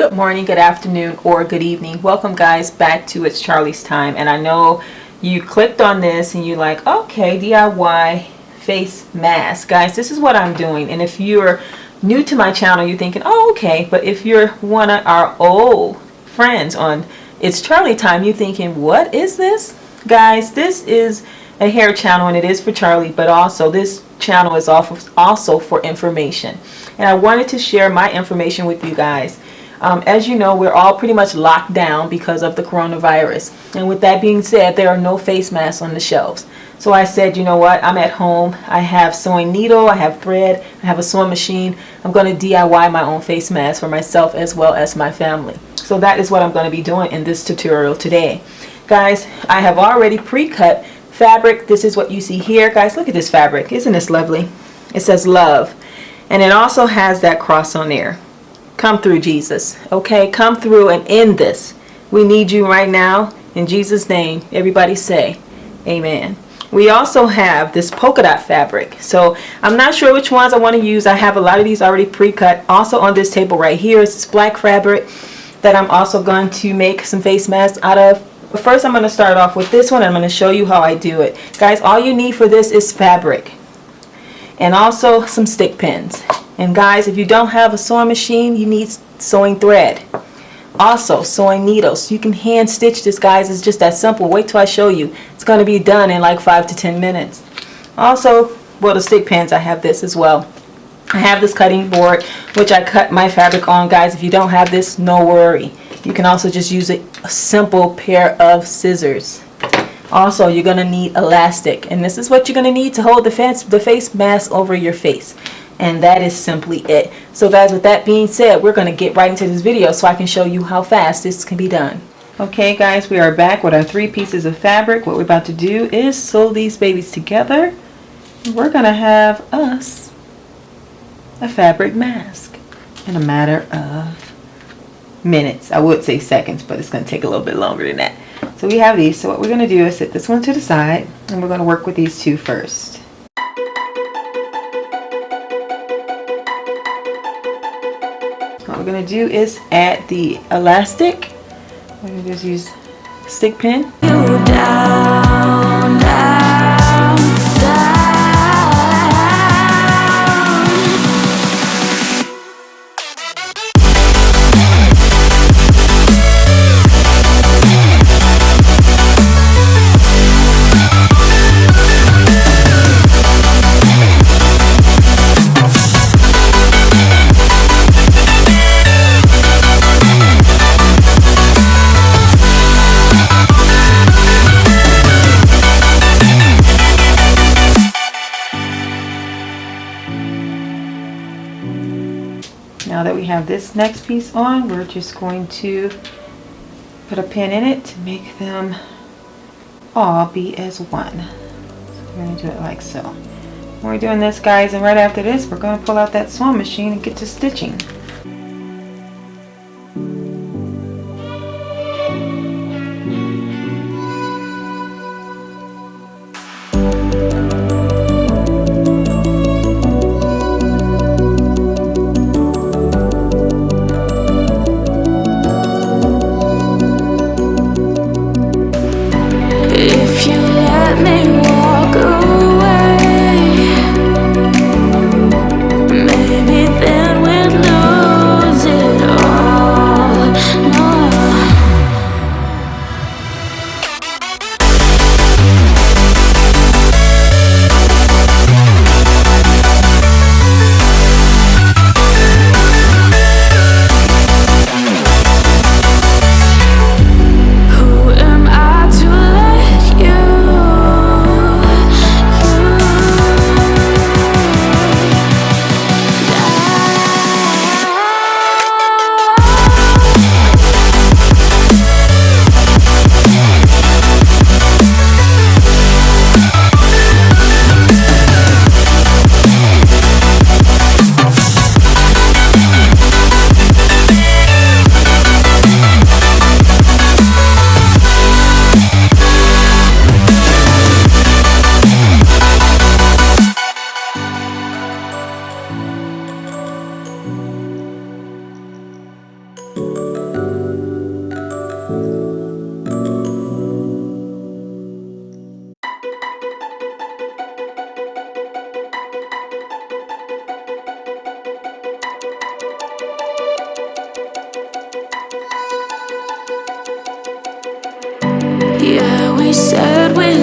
Good morning, good afternoon, or good evening. Welcome guys back to It's Charlie's Time. And I know you clicked on this and you're like, okay, DIY face mask. Guys, this is what I'm doing. And if you're new to my channel, you're thinking, oh, okay. But if you're one of our old friends on It's Charlie Time, you're thinking, what is this? Guys, this is a hair channel and it is for Charlie, but also this channel is also for information. And I wanted to share my information with you guys. As you know, we're all pretty much locked down because of the coronavirus. And with that being said, there are no face masks on the shelves. So I said, you know what, I'm at home. I have sewing needle, I have thread, I have a sewing machine. I'm going to DIY my own face mask for myself as well as my family. So that is what I'm going to be doing in this tutorial today. Guys, I have already pre-cut fabric. This is what you see here. Guys, look at this fabric. Isn't this lovely? It says love. And it also has that cross on there. Come through, Jesus. Okay, come through and end this. We need you right now. In Jesus' name, everybody say amen. We also have this polka dot fabric. So I'm not sure which ones I want to use. I have a lot of these already pre-cut. Also on this table right here is this black fabric that I'm also going to make some face masks out of. But first I'm going to start off with this one. I'm going to show you how I do it. Guys, all you need for this is fabric and also some stick pins. And guys, if you don't have a sewing machine, you need sewing thread. Also, sewing needles. You can hand stitch this, guys. It's just that simple. Wait till I show you. It's going to be done in like 5 to 10 minutes. Also, well, the stick pins, I have this as well. I have this cutting board, which I cut my fabric on, guys. If you don't have this, no worry. You can also just use a simple pair of scissors. Also, you're going to need elastic. And this is what you're going to need to hold the face mask over your face. And that is simply it. So guys, with that being said, we're going to get right into this video so I can show you how fast this can be done. Okay guys, we are back with our 3 pieces of fabric. What we're about to do is sew these babies together. We're going to have us a fabric mask in a matter of minutes. I would say seconds, but it's going to take a little bit longer than that. So we have these. So what we're going to do is set this one to the side and we're going to work with these 2 first. What we're going to do is add the elastic. We're going to just use stick pin. Down, down, down. Now that we have this next piece on, we're just going to put a pin in it to make them all be as one. So we're going to do it like so. When we're doing this, guys, and right after this, we're going to pull out that sewing machine and get to stitching. Maybe then we'd lose. said we